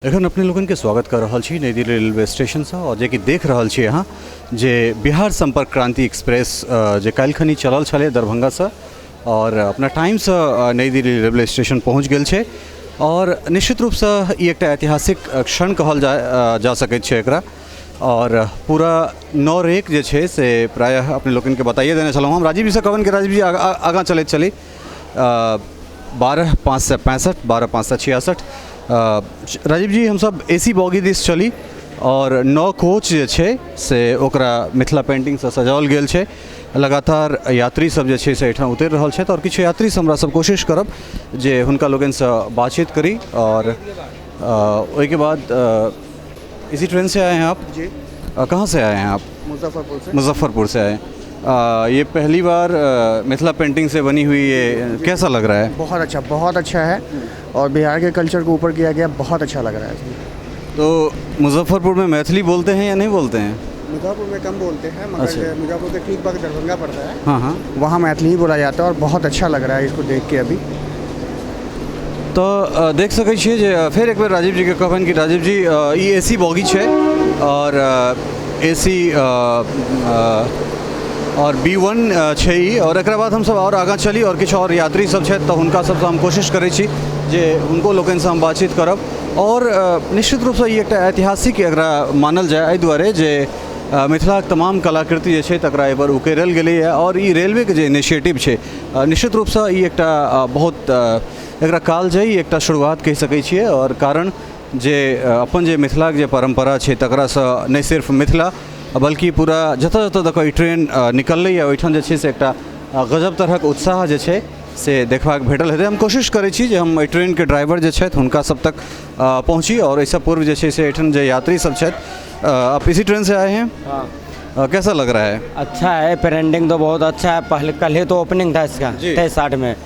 एखन अपने लोगन के स्वागत कर रहल छी नई दिल्ली रेलवे स्टेशन से और जे कि देख रहल छी यहाँ जे बिहार संपर्क क्रांति एक्सप्रेस जे काल्हि खनी चलल छले दरभंगा से और अपना टाइम से नई दिल्ली रेलवे स्टेशन पहुँच गेल छे और निश्चित रूप से ई एकटा ऐतिहासिक क्षण कहल जा सकैत छे एकरा और पूरा 9 रेक जे छे से प्रायः अपने लोगन के बताइए देने छलहुँ हम राजीव जी से कहबन कि राजीव जी आगाँ चलैत चली 12/565 12/566 राजीव जी हम सब एसी बॉगी दिस चली और 9 कोच जे छे से ओकरा मिथिला पेंटिंग से सजाओल गेल छे। लगातार यात्री सब जे छे से एठाम उतर रहल छे और किछु यात्री से हमरा सब कोशिश करब जे हुनका लोगन से बातचीत करी और ओई के बाद इसी ट्रेन से आए हैं आप जी? कहाँ से आए हैं आप? मुजफ्फरपुर से। मुजफ्फरपुर से आए। ये पहली बार मिथिला पेंटिंग से बनी हुई ये कैसा लग रहा है? बहुत अच्छा है और बिहार के कल्चर को ऊपर किया गया, बहुत अच्छा लग रहा है। तो मुजफ्फरपुर में मैथिली बोलते हैं या नहीं बोलते हैं? मुजफ्फरपुर में कम बोलते हैं मगर अच्छा। मुजफ्फरपुर के ठीक बाग दरभंगा पड़ता है, हाँ वहाँ मैथिली ही बोला जाता है और बहुत अच्छा लग रहा है इसको देख के। अभी तो देख सकै छियै जे फिर एक बार राजीव जी के कहबन कि राजीव जी ई एसी बॉगी है और एसी और B1 छै ई और एकरा बाद हम सब और आगाँ चली और किछु और यात्री सब छै तो हुनका सबसँ हम कोशिश करै छी जे हुनको लोकनि से हम बातचीत करब और निश्चित रूप से ई एकटा ऐतिहासिक एकरा मानल जाए एहि दुआरे जे मिथिलाक तमाम कलाकृति जे छै तकरा एहि पर उकेरल गेलैए और ई रेलवे के जे इनिशिएटिव छै निश्चित रूप से ई एकटा बहुत एकरा कालजयी एकटा शुरुआत कहि सकै छियै और कारण जे अपन जे मिथिलाक जे परंपरा छै तकरासँ नहि सिर्फ मिथिला बल्कि पूरा जतऽ जतऽ तक ई ट्रेन निकललै ओहिठाम जे छै से एकटा गजब तरहक उत्साह जे छै से देखबाक भेटल हेतै। हम कोशिश करै छी जे हम एहि ट्रेन के ड्राइवर जे छथि हुनका सब तक पहुँची और एहिसँ पूर्व जे छै से एहिठाम जे यात्री सब छथि आप इसी ट्रेन से आए हैं? हाँ। कैसा लग रहा है? अच्छा है, पेरेंडिंग तो बहुत अच्छा है। पहले कल ही तो ओपनिंग था इसका 23/60 में।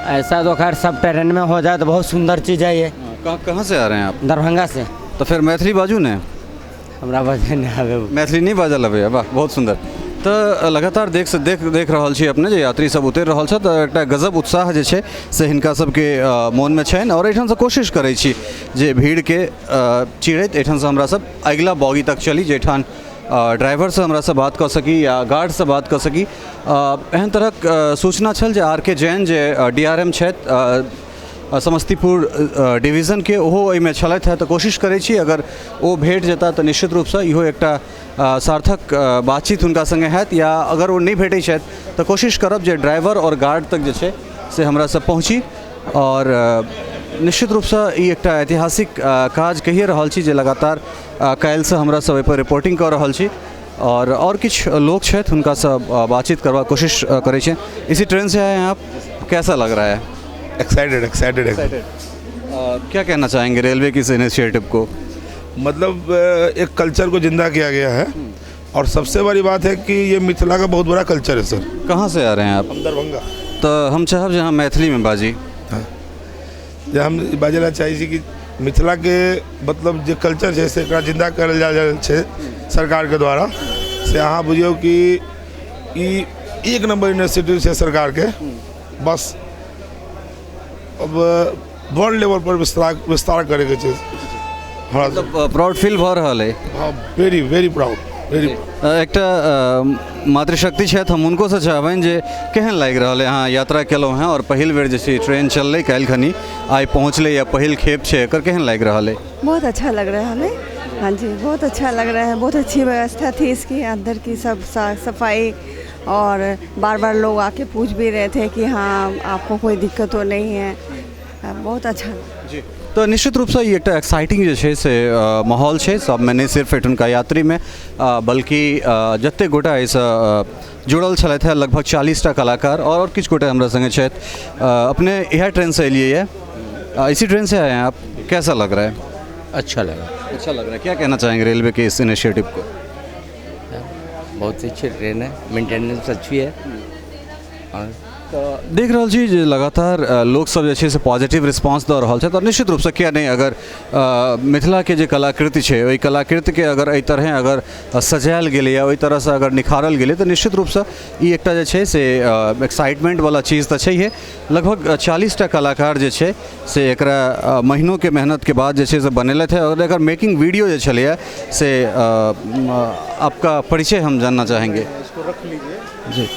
ऐसा तो खैर सब ट्रेन में हो जाए तो बहुत सुंदर चीज़ है ये। कहाँ से आ रहे हैं आप? दरभंगा से। तो फिर मैथिली बाजू ने? हमरा बजे नहीं आवे। मैथिली नहीं बाजल अबैया? वाह बहुत सुंदर। तो लगातार देख रहल छी अपने जे यात्री सब उतर रहल छथि एकटा गजब उत्साह जे छै से हिनका सबके मोन में छनि और एहिठाम से कोशिश करै छी जे भीड़ के चिड़ैत एहिठाम से हमरा सब अगिला बॉगी तक चली जेठान ड्राइवर से हमरा से बात कर सकी या गार्ड से बात कर सकी। एहन तरहक सूचना छल जे आर के जैन जे DRM छथि समस्तीपुर डिवीज़न के ओहो एहिमे छलथि हैं तो कोशिश करै छी अगर ओ भेट जेता तो निश्चित रूप से इहो एकटा सार्थक बातचीत हुनका संगे हैत या अगर वो नहीं भेटै छथि तो कोशिश करब जे ड्राइवर और गार्ड तक जे छै से हमरा से पहुँची और निश्चित रूप से ई एकटा ऐतिहासिक काज कहिए रहल छी जे लगातार काल्हि से हमरा सब एहि पर रिपोर्टिंग कर रहल छी और किछु लोग छथि हुनका से बातचीत करबा कोशिश करै छी। इसी ट्रेन से आए हैं आप, कैसा लग रहा है? एक्साइटेड। क्या कहना चाहेंगे रेलवे की इस इनिशिएटिव को? मतलब एक कल्चर को जिंदा किया गया है और सबसे बड़ी बात है कि ये मिथिला का बहुत बड़ा कल्चर है सर। कहाँ से आ रहे हैं आप? हम दरभंगा। तो हम चाहब जहाँ मैथिली में बाजी जे हम बाजला चाहै छी कि मिथिला के मतलब जे कल्चर है से एकरा जिंदा करल जा रहल छै सरकार के द्वारा से अहाँ बुझियौ कि ई एक नंबर इनिशिएटिव छै सरकार के। बस अब वर्ल्ड लेवल पर विस्तार करे के छै हमरा सब। मतलब प्राउड फील भऽ रहल है? हाँ, वेरी प्राउड। एकटा मातृशक्ति छथि हम हुनको से चाहबनि जे केहन लागि रहल है? अहाँ यात्रा केलहुँ हैं और पहिल बेर जे छै ट्रेन चललै काल्हि खनी आइ पहुँचलै या पहिल खेप छै एकर केहन लागि रहल है? बहुत अच्छा लग रहा है। हाँ जी, बहुत अच्छा लग रहा है। बहुत अच्छी व्यवस्था थी इसकी, अंदर की सब सफाई और बार लोग आके पूछ भी रहे थे कि हाँ आपको कोई दिक्कत तो नहीं है। बहुत अच्छा जी। तो निश्चित रूप से ये एक एक्साइटिंग जो है से माहौल है सब में, नहीं सिर्फ एठुनका यात्री में बल्कि जत्ते गोटा इस जुड़ल छलथि है लगभग 40टा कलाकार और किछु गोटा हमरा संगे छथि। अपने यह ट्रेन से एलिए है, इसी ट्रेन से आए हैं आप, कैसा लग रहा है? अच्छा लगा। अच्छा लग रहा है। क्या कहना चाहेंगे रेलवे के इस इनिशिएटिव को? बहुत अच्छी ट्रेन है, मेंटेनेंस अच्छी है और देख रहल छी जे लगातार लोग सब जे छै से पॉजिटिव रिस्पांस दऽ रहल छै, तऽ निश्चित रूपसँ किया नहीं, अगर मिथिला के जे कलाकृति छै ओहि कलाकृति के अगर एहि तरह अगर सजायल गेलै या ओहि तरहसँ अगर निखारल गेलै तऽ निश्चित रूपसँ ई एकटा जे छै से एक्साइटमेंट वाला चीज़ तऽ छैहे। लगभग 40टा कलाकार जे छै से एकरा महीनों के मेहनत के बाद जे छै से बनेलथि है, और एकर मेकिंग वीडियो जे छलै से आपका परिचय हम जानना चाहेंगे। इसको रख लीजिए जी,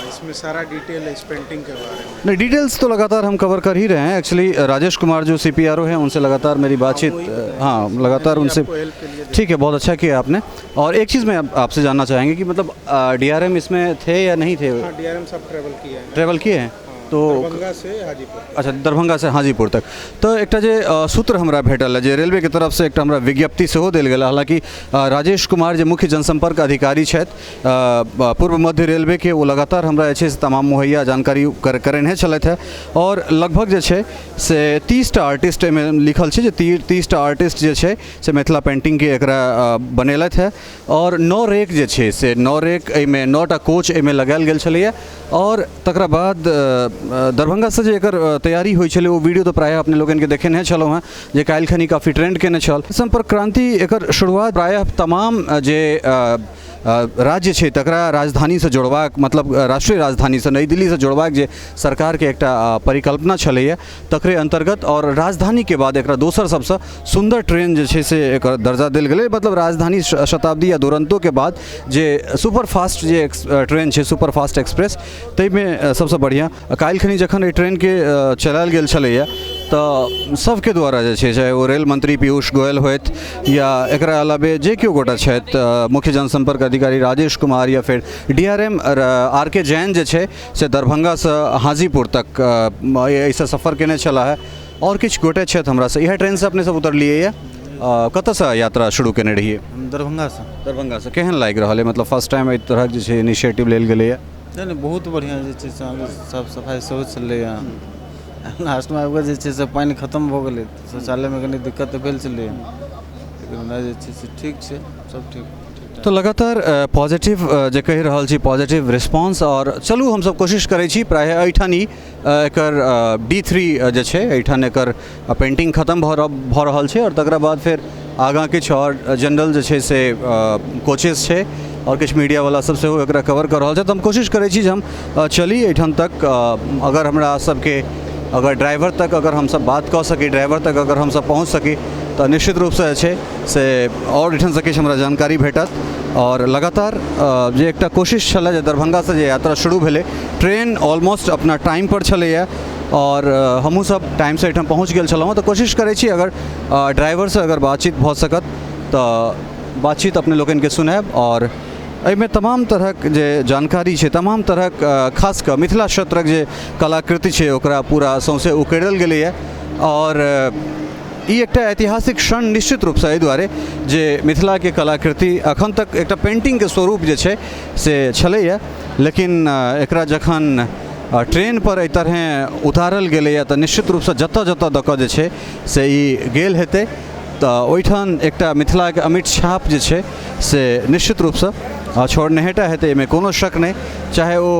इसमें सारा डिटेल है इस पेंटिंग के बारे में। नहीं, डिटेल्स तो लगातार हम कवर कर ही रहे हैं। एक्चुअली राजेश कुमार जो CPRO हैं उनसे लगातार मेरी बातचीत, हाँ लगातार उनसे, ठीक है, बहुत अच्छा किया आपने। और एक चीज़ मैं आपसे जानना चाहेंगे कि मतलब DRM इसमें थे या नहीं थे? हाँ, DRM सब ट्रैवल किए हैं तो दरभंगा से हाजीपुर। अच्छा, दरभंगा से हाजीपुर तक। तो एकटा जे सूत्र हमरा भेटल है, जे रेलवे के तरफ से एकटा हमरा विज्ञप्ति सेहो देल गेल। हालांकि राजेश कुमार जे मुख्य जनसंपर्क अधिकारी छथि पूर्व मध्य रेलवे के, वो लगातार हमरा जे छै से तमाम मुहैया जानकारी करेने छलथि है। और लगभग जे छै से 30टा आर्टिस्ट एहिमे लिखल छै, जे 30टा आर्टिस्ट जे छै से मिथिला पेंटिंग के एकरा बनेलथि है। और 9 रेक जे छै से 9 रेक एहिमे 9टा कोच एहिमे लगायल गेल छलैया। और तकरा बाद दरभंगा से जे एकर तैयारी होइ छलै वो वीडियो तो प्रायः अपने लोगन के देखे नहीं छलहुँ हैं, जे काल्हि खनी काफ़ी ट्रेंड केने छल। संपर्क क्रांति एकर शुरुआत प्रायः तमाम जे राज्य छै तकरा राजधानी से जोड़बाक, मतलब राष्ट्रीय राजधानी से नई दिल्ली से जोड़बाक जे सरकार के एकटा परिकल्पना छलैया तकरे अंतर्गत, और राजधानी के बाद एकरा दोसर सबसे सुंदर ट्रेन जे छै से एकर दर्जा देल गेलै। मतलब राजधानी शताब्दी या दुरंतो के बाद जे सुपर फास्ट जे ट्रेन छै, सुपर फास्ट एक्सप्रेस, ताहिमे सबसे बढ़िया काल्हि खनी जखन एहि ट्रेन के चलायल गेल छलैया तो सबके द्वारा जे छै, चाहे वो रेल मंत्री पीयूष गोयल होइत या एकरा अलावे जे केओ गोटा छथि, मुख्य जनसंपर्क अधिकारी राजेश कुमार या फिर DRM RK जैन जे छै से दरभंगा से हाजीपुर तक ऐसा सफ़र केने छला है। और किछु गोटे छथि हमरा से, यह ट्रेन से अपने सब उतरलिए या कतऽसँ यात्रा शुरू केने रहिए? दरभंगा से केहन लागि रहल है? मतलब फर्स्ट टाइम एहि तरहक जे छै इनिशिएटिव लेल गेलै है? नहीं, बहुत बढ़िया जे छै से साफ सफाई सेहो छलै हँ। लास्ट में आबि जे छै से पानि खत्म भऽ गेलै, शौचालय में कनी दिक्कत तऽ भेल छलै, लेकिन हमरा जे छै से ठीक छै, सब ठीक। तो लगातार पॉजिटिव जे कहि रहल छी, पॉजिटिव रिस्पांस। और चलू हम सब कोशिश करै छी, प्रायः एहिठाम ही एकर D3 जे छै एहिठाम एकर पेंटिंग खत्म भऽ रहल छै, और तकरा बाद फिर आगाँ किछु और जनरल जे छै से कोचेस छै और किछु मीडिया वाला सब सेहो एकरा कवर कर रहल छै। तऽ हम कोशिश करै छी जे हम चली एहिठाम तक, अगर हमरा सबके अगर ड्राइवर तक अगर हम सब बात कऽ सकी, ड्राइवर तक अगर हम सब पहुँच सकी तो निश्चित रूप से छै से और एठाम से किछु हमरा जानकारी भेटत। और लगातार जे एकटा कोशिश छलै जे दरभंगा से जे यात्रा शुरू भेलै, ट्रेन ऑलमोस्ट अपना टाइम पर छलैया और हमहूँ सब टाइम से एठाम पहुँच गेल छलहुँ। तो कोशिश करै छी अगर ड्राइवर से अगर बातचीत भऽ सकत तो बातचीत अपने लोगन के सुनाब। और एहिमे तमाम तरहक जे जानकारी छै, तमाम तरहक खास कऽ मिथिला क्षेत्रक जे कलाकृति छै ओकरा पूरा सौंसे उकेरल गेलैए। और ई एकटा ऐतिहासिक क्षण निश्चित रूप से एहि दुआरे जे मिथिला के कलाकृति अखन तक एकटा पेंटिंग के स्वरूप जे छै से छलैए, लेकिन एकरा जखन ट्रेन पर एहि तरह उतारल गेलैए तऽ निश्चित रूप से जतऽ जतऽ दऽ कऽ जे छै से ई गेल हेतै, तऽ ओहिठाम एकटा मिथिला के अमिट छाप जे छै से निश्चित रूप से छोड़नेहेटा हेतै, एहिमे कोनो शक नहीं। चाहे वो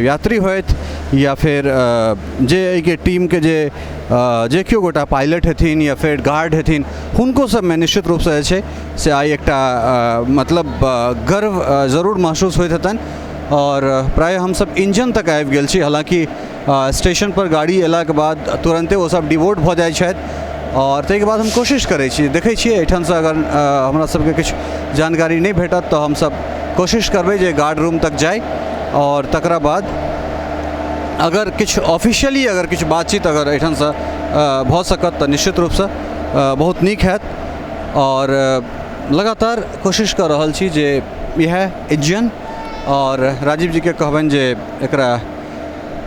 यात्री होइत या फिर जे एहिके टीम के जे केओ गोटा पायलट हेथिन या फिर गार्ड हेथिन, हुनको सब में निश्चित रूप से जे छै से आइ एकटा मतलब गर्व जरूर महसूस होइत हेतनि। और प्रायः हम सब इंजन तक आबि गेल छी, हालांकि स्टेशन पर गाड़ी अयला के बाद तुरंते वो सब डिवोट भऽ जाइ छथि। और ताहिके बाद हम कोशिश करै छी, देखै छियै एहिठाम से अगर हमरा सबके किछु जानकारी नहीं भेटत तो हम सब कोशिश करबै जे गार्ड रूम तक जाय, और तकरा बाद अगर किछु ऑफिशियली अगर किछु बातचीत अगर एहिठाम से भऽ सकत तऽ निश्चित रूप से बहुत नीक हैत। और लगातार कोशिश कर रहल छी जे यह इंजन और राजीव जी के कहबनि जे एकरा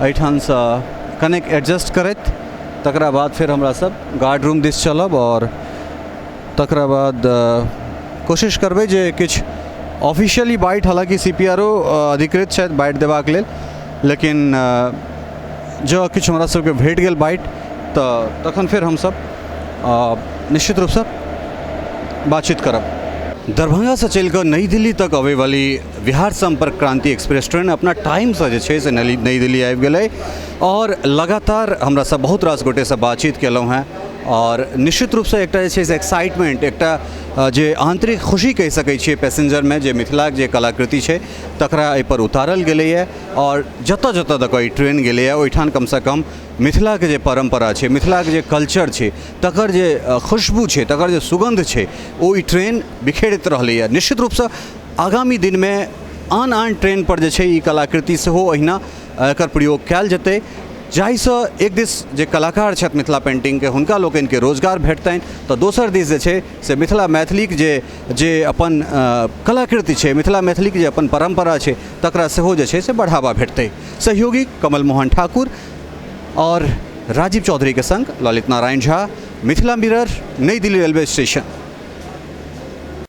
एहिठाम से कनेक एडजस्ट करैत, तकरा बाद फिर हमरा सब गार्ड रूम दिस चलब। और तकरा बाद कोशिश करबै जे किछु ऑफिशियली बाइट, हालांकि CPRO अधिकृत शायद बाइट देबाक लेल, लेकिन जो किछु हमरा सबके भेट गेल बाइट तऽ तखन फिर हम सब निश्चित रूप से बातचीत करब। दरभंगा से चलकर नई दिल्ली तक आवे वाली बिहार संपर्क क्रांति एक्सप्रेस ट्रेन अपना टाइम से जे छै से नई दिल्ली आबि गेलै और लगातार हमरा सब बहुत रास गोटे से बातचीत केलहुँ हैं और निश्चित रूप से एकटा जे छै से एक्साइटमेंट एकटा जे आंतरिक खुशी कहि सकै छियै पैसेंजर में जे मिथिलाक जे कलाकृति छै तकरा एहि पर उतारल गेलैए और जतऽ जतऽ तक ई ट्रेन गेलैए ओहिठाम कम से कम मिथिला के जे परंपरा छै मिथिला के जे कल्चर छै तकर जे खुशबू छै तकर जे सुगंध छै ओ ई ट्रेन बिखेरैत रहलैए। निश्चित रूप से आगामी दिन में आन आन ट्रेन पर जे छै ई कलाकृति सेहो अहिना एकर प्रयोग कयल जेतै जाहिसँ एक दिस जे कलाकार छथि मिथिला पेंटिंग के हुनका लोकनिके रोजगार भेटतनि तऽ दोसर दिस जे छै से मिथिला मैथिलीक जे अपन कलाकृति छै मिथिला मैथिलीक जे अपन परंपरा छै तकरा सेहो जे छै से बढ़ावा भेटतै। सहयोगी कमल मोहन ठाकुर और राजीव चौधरी के संग ललित नारायण झा, मिथिला मिरर, नई दिल्ली रेलवे स्टेशन।